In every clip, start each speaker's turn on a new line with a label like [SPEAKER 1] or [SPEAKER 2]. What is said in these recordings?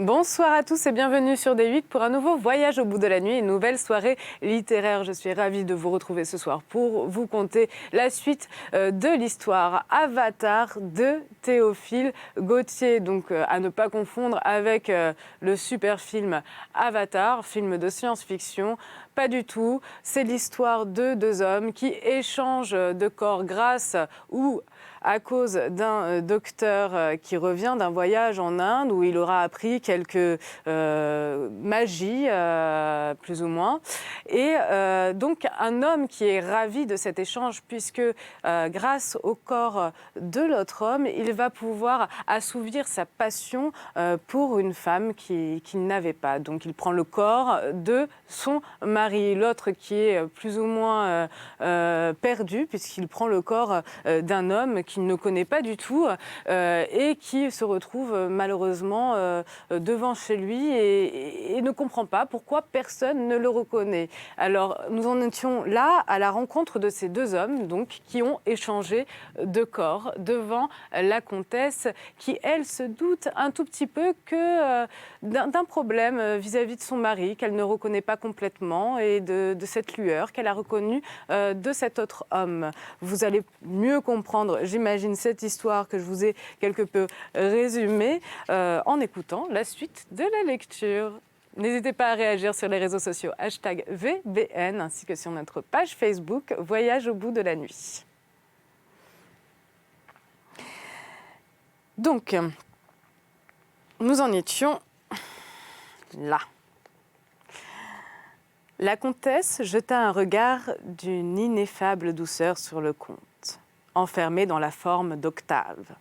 [SPEAKER 1] Bonsoir à tous et bienvenue sur D8 pour un nouveau voyage au bout de la nuit, une nouvelle soirée littéraire. Je suis ravie de vous retrouver ce soir pour vous conter la suite de l'histoire Avatar de Théophile Gautier. Donc à ne pas confondre avec le super film Avatar, film de science-fiction. Pas du tout. C'est l'histoire de deux hommes qui échangent de corps grâce ou à cause d'un docteur qui revient d'un voyage en Inde où il aura appris quelques magies, plus ou moins. Et donc un homme qui est ravi de cet échange puisque grâce au corps de l'autre homme, il va pouvoir assouvir sa passion pour une femme qu'il n'avait pas. Donc il prend le corps de son mari, l'autre qui est plus ou moins perdu puisqu'il prend le corps d'un homme qu'il ne connaît pas du tout et qui se retrouve malheureusement devant chez lui et ne comprend pas pourquoi personne ne le reconnaît. Alors nous en étions là à la rencontre de ces deux hommes donc, qui ont échangé de corps devant la comtesse qui, elle, se doute un tout petit peu que d'un problème vis-à-vis de son mari qu'elle ne reconnaît pas complètement et de cette lueur qu'elle a reconnue de cet autre homme. Vous allez mieux comprendre, j'imagine, cette histoire que je vous ai quelque peu résumée en écoutant la suite de la lecture. N'hésitez pas à réagir sur les réseaux sociaux #VBN ainsi que sur notre page Facebook Voyage au bout de la nuit. Donc, nous en étions là. La comtesse jeta un regard d'une ineffable douceur sur le comte, enfermé dans la forme d'Octave,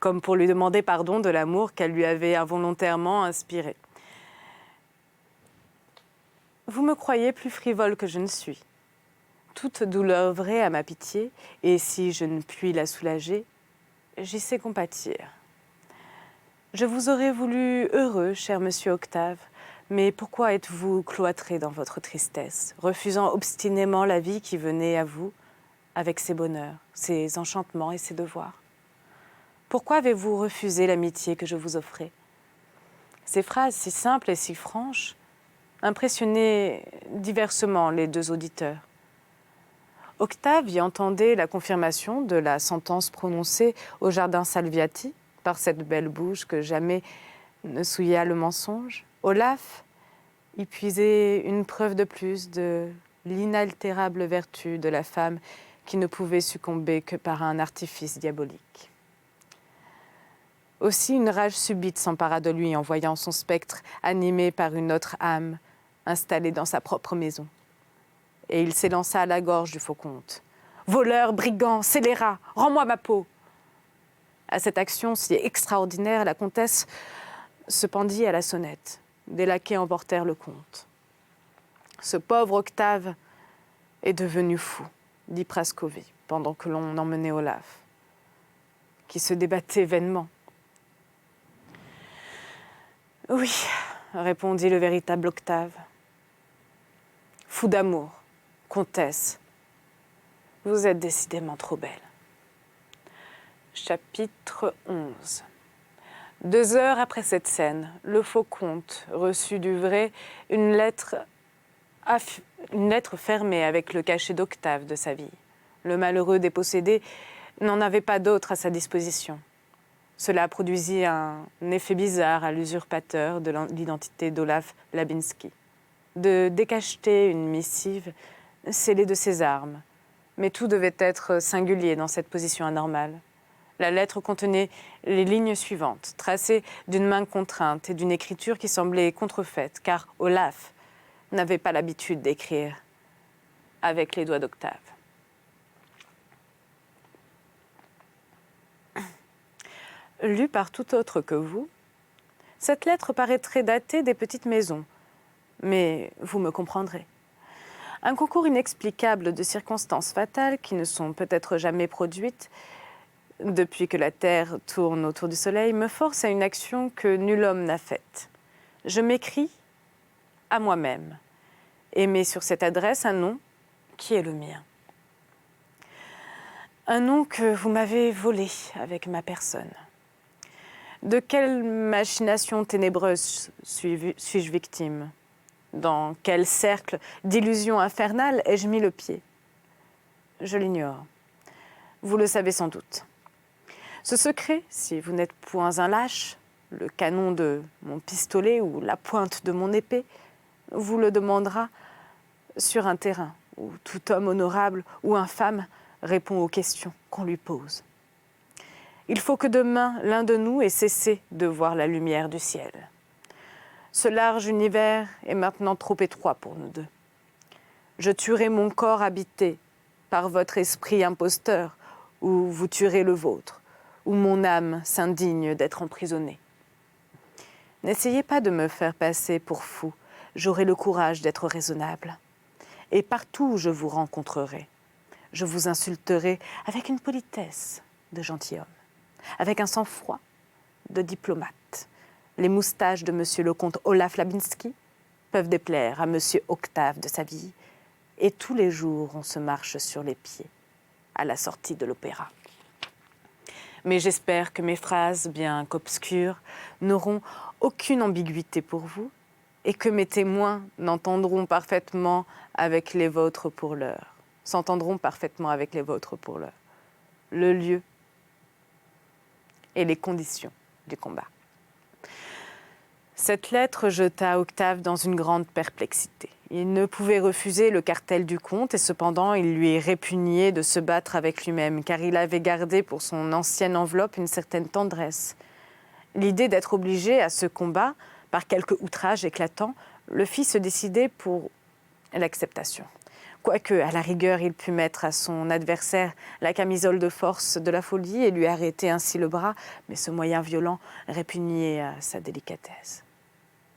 [SPEAKER 1] comme pour lui demander pardon de l'amour qu'elle lui avait involontairement inspiré. Vous me croyez plus frivole que je ne suis. Toute douleur vraie à ma pitié, et si je ne puis la soulager, j'y sais compatir. Je vous aurais voulu heureux, cher monsieur Octave, mais pourquoi êtes-vous cloîtré dans votre tristesse, refusant obstinément la vie qui venait à vous, avec ses bonheurs, ses enchantements et ses devoirs? Pourquoi avez-vous refusé l'amitié que je vous offrais? Ces phrases si simples et si franches impressionnaient diversement les deux auditeurs. Octave y entendait la confirmation de la sentence prononcée au jardin Salviati par cette belle bouche que jamais ne souilla le mensonge. Olaf y puisait une preuve de plus de l'inaltérable vertu de la femme qui ne pouvait succomber que par un artifice diabolique. Aussi une rage subite s'empara de lui en voyant son spectre animé par une autre âme installée dans sa propre maison. Et il s'élança à la gorge du faux comte. « Voleur, brigand, scélérat, rends-moi ma peau !» À cette action si extraordinaire, la comtesse se pendit à la sonnette. Des laquais emportèrent le comte. « Ce pauvre Octave est devenu fou, » dit Prascoville, pendant que l'on emmenait Olaf, qui se débattait vainement. « Oui, » répondit le véritable Octave. « Fou d'amour, comtesse, vous êtes décidément trop belle. » Chapitre 11. 2 heures après cette scène, le faux comte reçut du vrai une lettre fermée avec le cachet d'Octave de sa vie. Le malheureux dépossédé n'en avait pas d'autre à sa disposition. Cela produisit un effet bizarre à l'usurpateur de l'identité d'Olaf Labinski. De décacheter une missive scellée de ses armes. Mais tout devait être singulier dans cette position anormale. La lettre contenait les lignes suivantes, tracées d'une main contrainte et d'une écriture qui semblait contrefaite, car Olaf n'avait pas l'habitude d'écrire avec les doigts d'Octave. Lue par tout autre que vous, cette lettre paraîtrait datée des petites maisons, mais vous me comprendrez. Un concours inexplicable de circonstances fatales qui ne sont peut-être jamais produites depuis que la Terre tourne autour du Soleil, me force à une action que nul homme n'a faite. Je m'écris à moi-même et mets sur cette adresse un nom qui est le mien. Un nom que vous m'avez volé avec ma personne. De quelle machination ténébreuse suis-je victime? Dans quel cercle d'illusions infernales ai-je mis le pied? Je l'ignore. Vous le savez sans doute. Ce secret, si vous n'êtes point un lâche, le canon de mon pistolet ou la pointe de mon épée, vous le demandera sur un terrain où tout homme honorable ou infâme répond aux questions qu'on lui pose. Il faut que demain, l'un de nous ait cessé de voir la lumière du ciel. Ce large univers est maintenant trop étroit pour nous deux. Je tuerai mon corps habité par votre esprit imposteur, ou vous tuerez le vôtre, où mon âme s'indigne d'être emprisonnée. N'essayez pas de me faire passer pour fou, j'aurai le courage d'être raisonnable. Et partout où je vous rencontrerai, je vous insulterai avec une politesse de gentilhomme, avec un sang-froid de diplomate. Les moustaches de monsieur le comte Olaf Labinski peuvent déplaire à monsieur Octave de Saville, et tous les jours on se marche sur les pieds à la sortie de l'opéra. Mais j'espère que mes phrases, bien qu'obscures, n'auront aucune ambiguïté pour vous et que mes témoins n'entendront parfaitement avec les vôtres pour l'heure. S'entendront parfaitement avec les vôtres pour l'heure. Le lieu et les conditions du combat. Cette lettre jeta Octave dans une grande perplexité. Il ne pouvait refuser le cartel du comte et cependant il lui répugnait de se battre avec lui-même car il avait gardé pour son ancienne enveloppe une certaine tendresse. L'idée d'être obligé à ce combat, par quelque outrage éclatant, le fit se décider pour l'acceptation. Quoique, à la rigueur, il pût mettre à son adversaire la camisole de force de la folie et lui arrêter ainsi le bras, mais ce moyen violent répugnait à sa délicatesse.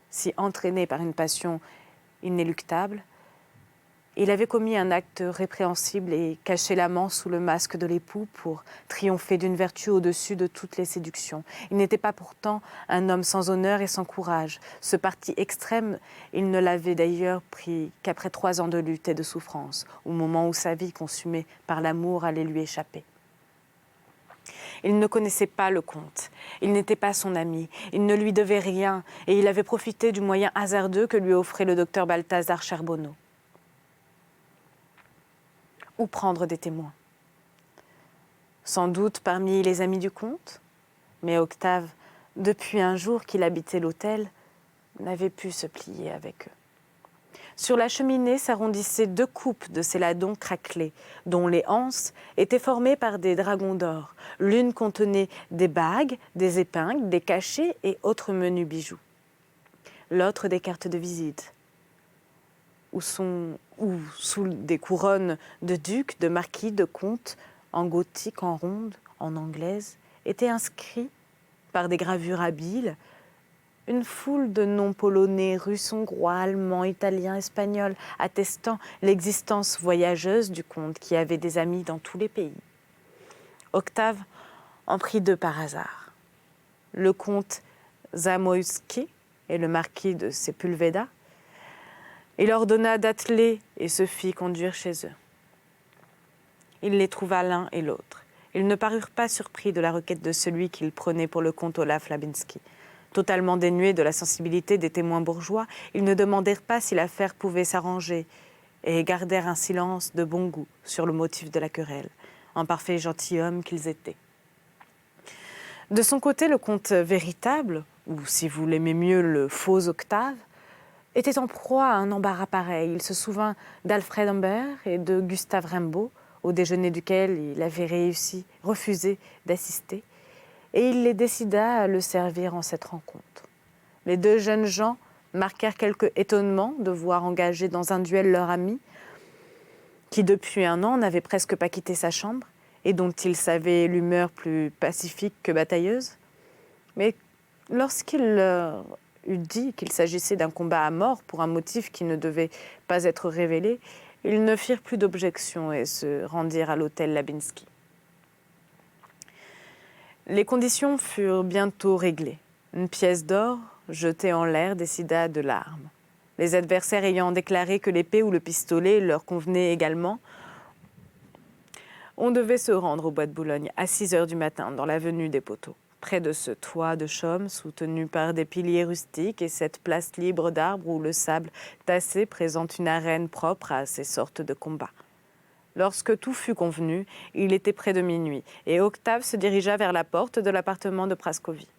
[SPEAKER 1] Si entraîné par une passion inéluctable, il avait commis un acte répréhensible et caché l'amant sous le masque de l'époux pour triompher d'une vertu au-dessus de toutes les séductions. Il n'était pas pourtant un homme sans honneur et sans courage. Ce parti extrême, il ne l'avait d'ailleurs pris qu'après 3 ans de lutte et de souffrance, au moment où sa vie consumée par l'amour allait lui échapper. Il ne connaissait pas le comte, il n'était pas son ami, il ne lui devait rien et il avait profité du moyen hasardeux que lui offrait le docteur Balthazar Charbonneau. Où prendre des témoins? Sans doute parmi les amis du comte, mais Octave, depuis un jour qu'il habitait l'hôtel, n'avait pu se plier avec eux. Sur la cheminée s'arrondissaient 2 coupes de céladons craquelés, dont les anses étaient formées par des dragons d'or. L'une contenait des bagues, des épingles, des cachets et autres menus bijoux. L'autre des cartes de visite, ou sous des couronnes de ducs, de marquis, de comtes, en gothique, en ronde, en anglaise, étaient inscrits par des gravures habiles une foule de noms polonais, russes, hongrois, allemands, italiens, espagnols, attestant l'existence voyageuse du comte qui avait des amis dans tous les pays. Octave en prit 2 par hasard. Le comte Zamoïski et le marquis de Sepulveda. Il ordonna d'atteler et se fit conduire chez eux. Il les trouva l'un et l'autre. Ils ne parurent pas surpris de la requête de celui qu'ils prenaient pour le comte Olaf Labinski. Totalement dénués de la sensibilité des témoins bourgeois, ils ne demandèrent pas si l'affaire pouvait s'arranger et gardèrent un silence de bon goût sur le motif de la querelle, en parfaits gentilshommes qu'ils étaient. De son côté, le comte véritable, ou si vous l'aimez mieux, le faux Octave, était en proie à un embarras pareil. Il se souvint d'Alfred Humbert et de Gustave Rimbaud, au déjeuner duquel il avait refusé d'assister, et il les décida à le servir en cette rencontre. Les 2 jeunes gens marquèrent quelque étonnement de voir engager dans un duel leur ami, qui depuis 1 an n'avait presque pas quitté sa chambre, et dont ils savaient l'humeur plus pacifique que batailleuse. Mais lorsqu'il leur eut dit qu'il s'agissait d'un combat à mort pour un motif qui ne devait pas être révélé, ils ne firent plus d'objection et se rendirent à l'hôtel Labinski. Les conditions furent bientôt réglées. Une pièce d'or, jetée en l'air, décida de l'arme. Les adversaires ayant déclaré que l'épée ou le pistolet leur convenaient également, on devait se rendre au bois de Boulogne à 6 heures du matin dans l'avenue des Poteaux. Près de ce toit de chaume soutenu par des piliers rustiques et cette place libre d'arbres où le sable tassé présente une arène propre à ces sortes de combats. Lorsque tout fut convenu, il était près de minuit et Octave se dirigea vers la porte de l'appartement de Praskovie.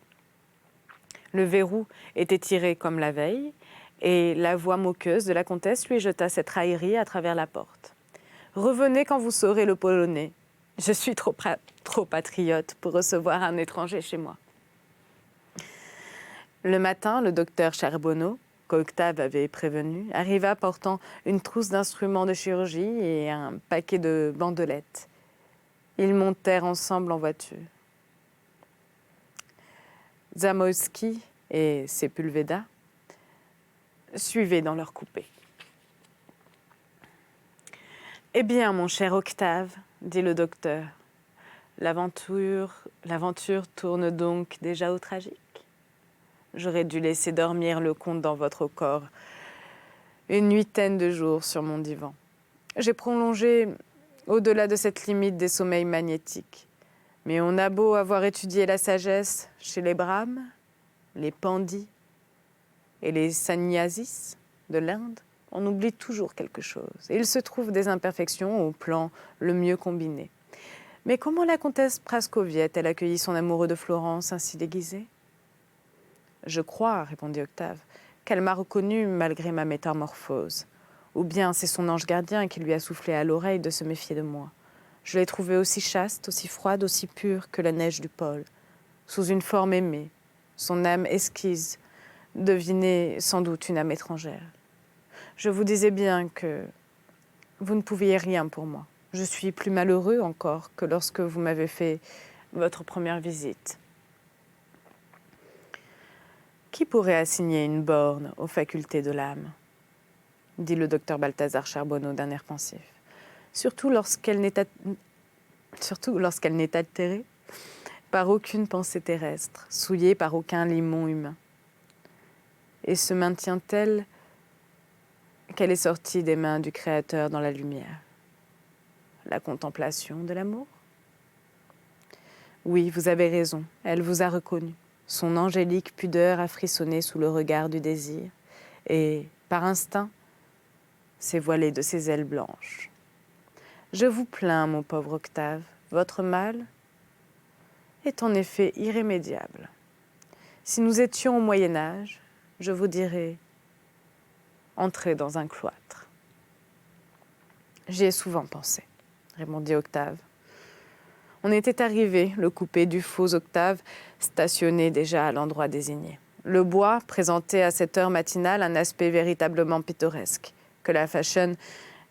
[SPEAKER 1] Le verrou était tiré comme la veille et la voix moqueuse de la comtesse lui jeta cette raillerie à travers la porte. « Revenez quand vous saurez le polonais. Je suis trop patriote pour recevoir un étranger chez moi. » Le matin, le docteur Charbonneau, qu'Octave avait prévenu, arriva portant une trousse d'instruments de chirurgie et un paquet de bandelettes. Ils montèrent ensemble en voiture. Zamoïski et Sepulveda suivaient dans leur coupé. « Eh bien, mon cher Octave, dit le docteur, l'aventure tourne donc déjà au tragique. J'aurais dû laisser dormir le comte dans votre corps une huitaine de jours sur mon divan. J'ai prolongé au-delà de cette limite des sommeils magnétiques. Mais on a beau avoir étudié la sagesse chez les Brahmes, les Pandits et les Sannyasis de l'Inde, on oublie toujours quelque chose. Et il se trouve des imperfections au plan le mieux combiné. Mais comment la comtesse Praskovie a-t-elle accueilli son amoureux de Florence ainsi déguisé ? Je crois, répondit Octave, qu'elle m'a reconnu malgré ma métamorphose. Ou bien c'est son ange gardien qui lui a soufflé à l'oreille de se méfier de moi. Je l'ai trouvée aussi chaste, aussi froide, aussi pure que la neige du pôle. Sous une forme aimée, son âme esquisse devinait sans doute une âme étrangère. Je vous disais bien que vous ne pouviez rien pour moi. Je suis plus malheureux encore que lorsque vous m'avez fait votre première visite. Qui pourrait assigner une borne aux facultés de l'âme ? Dit le docteur Balthazar Charbonneau d'un air pensif. Surtout lorsqu'elle n'est altérée par aucune pensée terrestre, souillée par aucun limon humain. Et se maintient telle qu'elle est sortie des mains du Créateur dans la lumière. La contemplation de l'amour ? Oui, vous avez raison, elle vous a reconnu. Son angélique pudeur a frissonné sous le regard du désir et, par instinct, s'est voilée de ses ailes blanches. Je vous plains, mon pauvre Octave, votre mal est en effet irrémédiable. Si nous étions au Moyen-Âge, je vous dirais « entrez dans un cloître ». J'y ai souvent pensé, répondit Octave. On était arrivé, le coupé du faux Octave, stationné déjà à l'endroit désigné. Le bois présentait à cette heure matinale un aspect véritablement pittoresque, que la fashion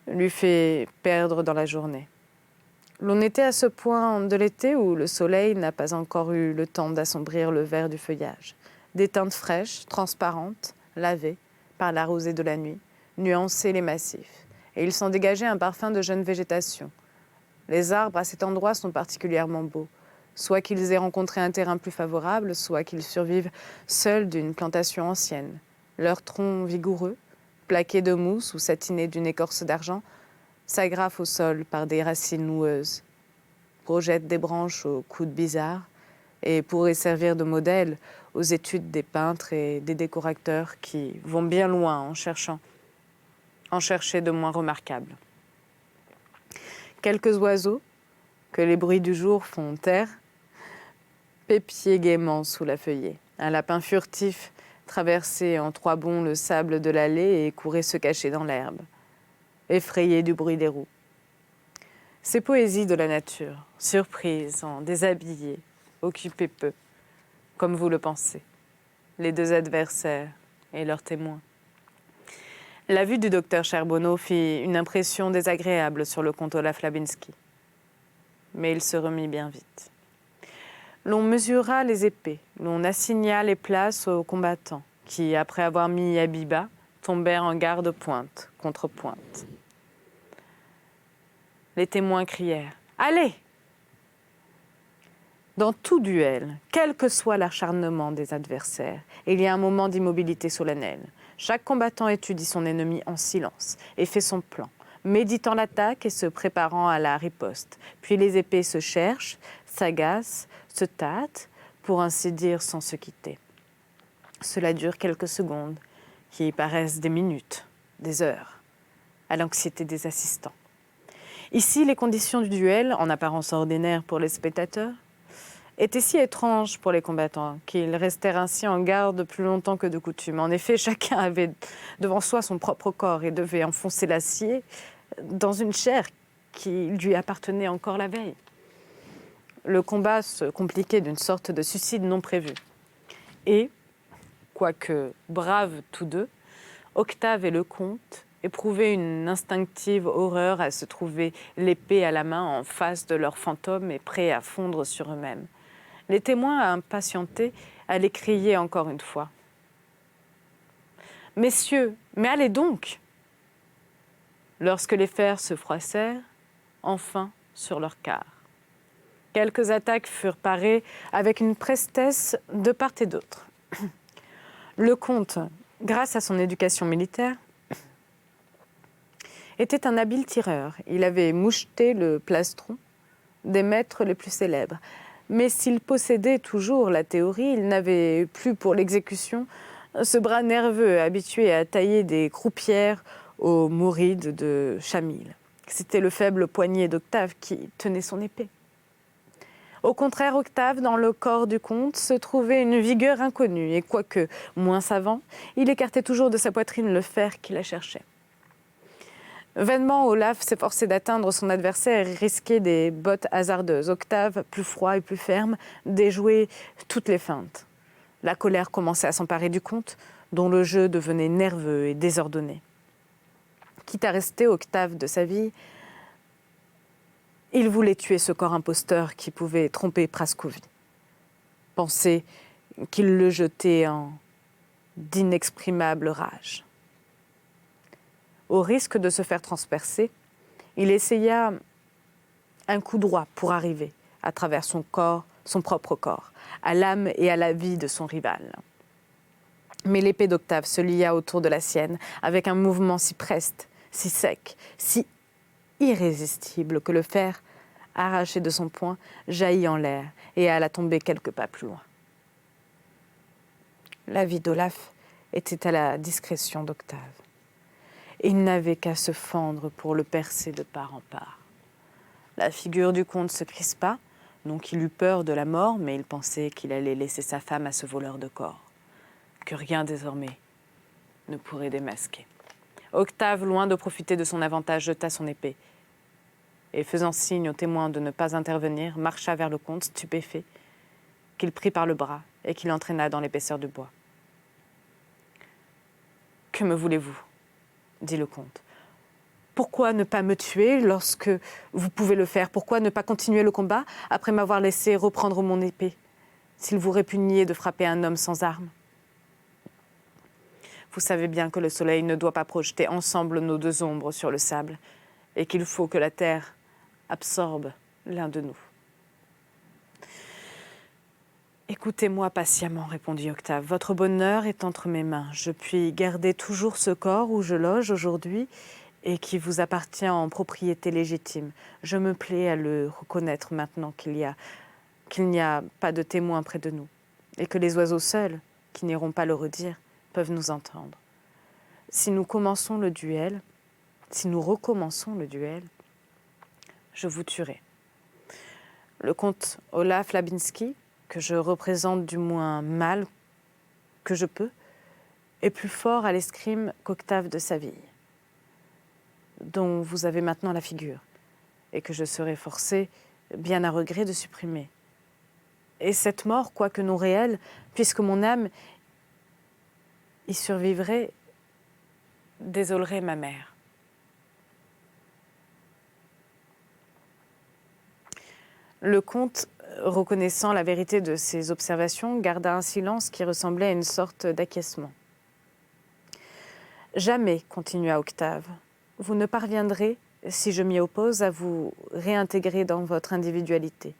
[SPEAKER 1] lui fait perdre dans la journée. L'on était à ce point de l'été où le soleil n'a pas encore eu le temps d'assombrir le vert du feuillage. Des teintes fraîches, transparentes, lavées par la rosée de la nuit, nuançaient les massifs, et il s'en dégageait un parfum de jeune végétation. Les arbres à cet endroit sont particulièrement beaux, soit qu'ils aient rencontré un terrain plus favorable, soit qu'ils survivent seuls d'une plantation ancienne. Leurs troncs vigoureux, plaqués de mousse ou satinés d'une écorce d'argent, s'agrafent au sol par des racines noueuses, projettent des branches aux coudes bizarres et pourraient servir de modèle aux études des peintres et des décorateurs qui vont bien loin en chercher de moins remarquables. Quelques oiseaux, que les bruits du jour font taire, pépiaient gaiement sous la feuillée. Un lapin furtif traversait en 3 bonds le sable de l'allée et courait se cacher dans l'herbe, effrayé du bruit des roues. Ces poésies de la nature, surprises, en déshabillé, occupaient peu, comme vous le pensez, les 2 adversaires et leurs témoins. La vue du docteur Charbonneau fit une impression désagréable sur le comte Olaf Labinski. Mais il se remit bien vite. L'on mesura les épées, l'on assigna les places aux combattants, qui, après avoir mis habit bas, tombèrent en garde-pointe, contre pointe. Les témoins crièrent « Allez !» Dans tout duel, quel que soit l'acharnement des adversaires, il y a un moment d'immobilité solennelle. Chaque combattant étudie son ennemi en silence et fait son plan, méditant l'attaque et se préparant à la riposte. Puis les épées se cherchent, s'agacent, se tâtent, pour ainsi dire sans se quitter. Cela dure quelques secondes, qui paraissent des minutes, des heures, à l'anxiété des assistants. Ici, les conditions du duel, en apparence ordinaires pour les spectateurs, étaient si étranges pour les combattants qu'ils restèrent ainsi en garde plus longtemps que de coutume. En effet, chacun avait devant soi son propre corps et devait enfoncer l'acier dans une chair qui lui appartenait encore la veille. Le combat se compliquait d'une sorte de suicide non prévu. Et, quoique braves tous deux, Octave et le comte éprouvaient une instinctive horreur à se trouver l'épée à la main en face de leur fantôme et prêts à fondre sur eux-mêmes. Les témoins impatientés allaient crier encore une fois. « Messieurs, mais allez donc !» Lorsque les fers se froissèrent, enfin sur leur quart. Quelques attaques furent parées avec une prestesse de part et d'autre. Le comte, grâce à son éducation militaire, était un habile tireur. Il avait moucheté le plastron des maîtres les plus célèbres. Mais s'il possédait toujours la théorie, il n'avait plus pour l'exécution ce bras nerveux habitué à tailler des croupières aux mourides de Chamille. C'était le faible poignet d'Octave qui tenait son épée. Au contraire, Octave, dans le corps du comte, se trouvait une vigueur inconnue, et quoique moins savant, il écartait toujours de sa poitrine le fer qui la cherchait. Vainement, Olaf s'efforçait d'atteindre son adversaire et risquait des bottes hasardeuses. Octave, plus froid et plus ferme, déjouait toutes les feintes. La colère commençait à s'emparer du comte, dont le jeu devenait nerveux et désordonné. Quitte à rester Octave de sa vie, il voulait tuer ce corps imposteur qui pouvait tromper Prascovie. Pensée qu'il le jetait en d'inexprimables rages. Au risque de se faire transpercer, il essaya un coup droit pour arriver, à travers son corps, son propre corps, à l'âme et à la vie de son rival. Mais l'épée d'Octave se lia autour de la sienne avec un mouvement si preste, si sec, si irrésistible que le fer, arraché de son poing, jaillit en l'air et alla tomber quelques pas plus loin. La vie d'Olaf était à la discrétion d'Octave. Il n'avait qu'à se fendre pour le percer de part en part. La figure du comte se crispa, non qu'il eût peur de la mort, mais il pensait qu'il allait laisser sa femme à ce voleur de corps, que rien désormais ne pourrait démasquer. Octave, loin de profiter de son avantage, jeta son épée et, faisant signe aux témoins de ne pas intervenir, marcha vers le comte, stupéfait, qu'il prit par le bras et qu'il entraîna dans l'épaisseur du bois. « Que me voulez-vous » dit le comte. « Pourquoi ne pas me tuer lorsque vous pouvez le faire? Pourquoi ne pas continuer le combat après m'avoir laissé reprendre mon épée, s'il vous répugniez de frapper un homme sans armes? Vous savez bien que le soleil ne doit pas projeter ensemble nos deux ombres sur le sable et qu'il faut que la terre absorbe l'un de nous. » « Écoutez-moi patiemment, répondit Octave. Votre bonheur est entre mes mains. Je puis garder toujours ce corps où je loge aujourd'hui et qui vous appartient en propriété légitime. Je me plais à le reconnaître maintenant qu'il n'y a pas de témoins près de nous et que les oiseaux seuls, qui n'iront pas le redire, peuvent nous entendre. Si nous recommençons le duel, je vous tuerai. Le comte Olaf Labinski, que je représente du moins mal que je peux, est plus fort à l'escrime qu'Octave de Saville, dont vous avez maintenant la figure, et que je serai forcé, bien à regret, de supprimer. Et cette mort, quoique non réelle, puisque mon âme y survivrait, désolerait ma mère. Le comte, reconnaissant la vérité de ses observations, garda un silence qui ressemblait à une sorte d'acquiescement. « Jamais, continua Octave, vous ne parviendrez, si je m'y oppose, à vous réintégrer dans votre individualité.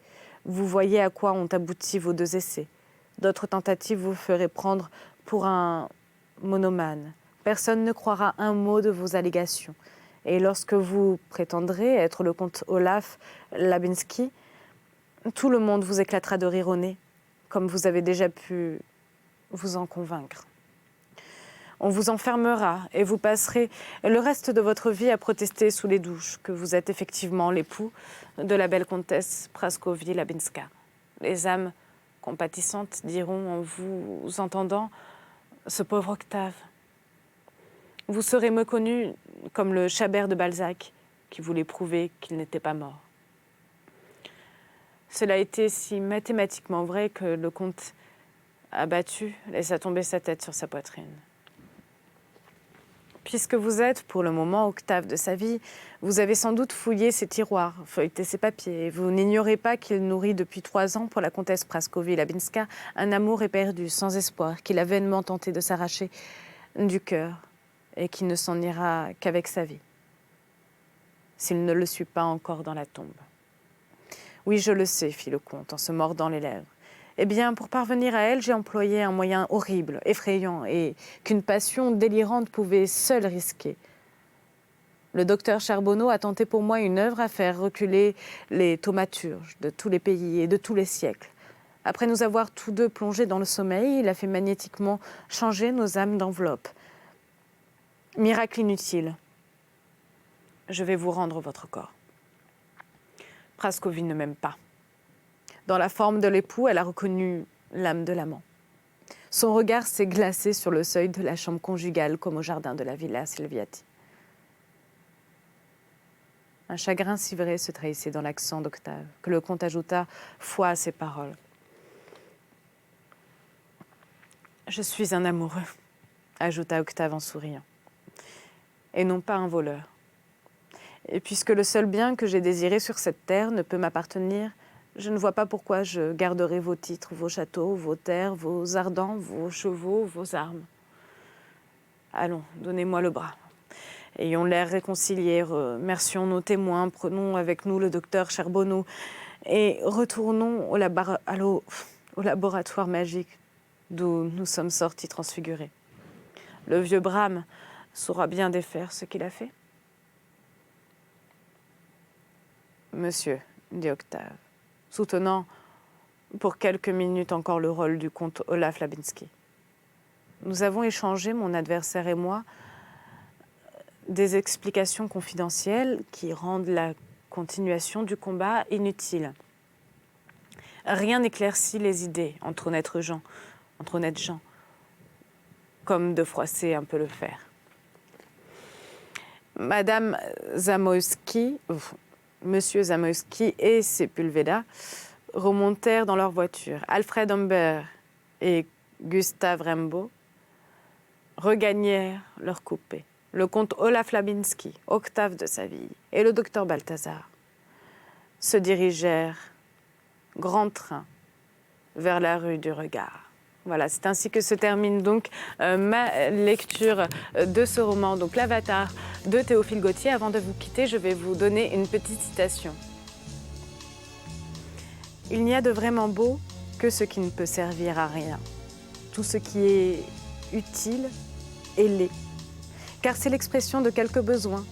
[SPEAKER 1] Vous voyez à quoi ont abouti vos deux essais. D'autres tentatives vous feraient prendre pour un monomane. Personne ne croira un mot de vos allégations. Et lorsque vous prétendrez être le comte Olaf Labinski, tout le monde vous éclatera de rire au nez, comme vous avez déjà pu vous en convaincre. On vous enfermera et vous passerez le reste de votre vie à protester sous les douches que vous êtes effectivement l'époux de la belle comtesse Praskovie-Labinska. Les âmes compatissantes diront en vous entendant « ce pauvre Octave ». Vous serez reconnu comme le Chabert de Balzac qui voulait prouver qu'il n'était pas mort. Cela a été si mathématiquement vrai que le comte, abattu, laissa tomber sa tête sur sa poitrine. Puisque vous êtes, pour le moment, Octave de sa vie, vous avez sans doute fouillé ses tiroirs, feuilleté ses papiers. Vous n'ignorez pas qu'il nourrit depuis 3 ans pour la comtesse Praskovie-Labinska un amour éperdu, sans espoir, qu'il a vainement tenté de s'arracher du cœur et qui ne s'en ira qu'avec sa vie, s'il ne le suit pas encore dans la tombe. Oui, je le sais, fit le comte en se mordant les lèvres. Eh bien, pour parvenir à elle, j'ai employé un moyen horrible, effrayant, et qu'une passion délirante pouvait seule risquer. Le docteur Charbonneau a tenté pour moi une œuvre à faire reculer les thaumaturges de tous les pays et de tous les siècles. Après nous avoir tous deux plongés dans le sommeil, il a fait magnétiquement changer nos âmes d'enveloppe. Miracle inutile. Je vais vous rendre votre corps. Praskovie ne m'aime pas. Dans la forme de l'époux, elle a reconnu l'âme de l'amant. Son regard s'est glacé sur le seuil de la chambre conjugale comme au jardin de la Villa Silviati. Un chagrin si vrai se trahissait dans l'accent d'Octave, que le comte ajouta foi à ses paroles. « Je suis un amoureux », ajouta Octave en souriant, « et non pas un voleur. Et puisque le seul bien que j'ai désiré sur cette terre ne peut m'appartenir, je ne vois pas pourquoi je garderai vos titres, vos châteaux, vos terres, vos ardents, vos chevaux, vos armes. Allons, donnez-moi le bras. Ayons l'air réconciliés, remercions nos témoins, prenons avec nous le docteur Charbonneau et retournons au laboratoire magique d'où nous sommes sortis transfigurés. Le vieux Brahme saura bien défaire ce qu'il a fait. Monsieur, dit Octave, soutenant pour quelques minutes encore le rôle du comte Olaf Labinski. Nous avons échangé, mon adversaire et moi, des explications confidentielles qui rendent la continuation du combat inutile. Rien n'éclaircit les idées entre honnêtes gens, comme de froisser un peu le fer. Madame Zamoyski, Monsieur Zamoyski et Sepulveda remontèrent dans leur voiture. Alfred Humbert et Gustave Rimbaud regagnèrent leur coupé. Le comte Olaf Labinski, Octave de sa vie, et le docteur Balthazar se dirigèrent, grand train, vers la rue du Regard. Voilà, c'est ainsi que se termine donc ma lecture de ce roman, donc l'Avatar de Théophile Gautier. Avant de vous quitter, je vais vous donner une petite citation. Il n'y a de vraiment beau que ce qui ne peut servir à rien. Tout ce qui est utile est laid, car c'est l'expression de quelques besoins,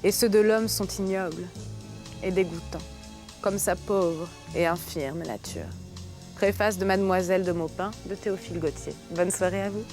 [SPEAKER 1] et ceux de l'homme sont ignobles et dégoûtants, comme sa pauvre et infirme nature. Préface de Mademoiselle de Maupin de Théophile Gautier. Bonne soirée à vous.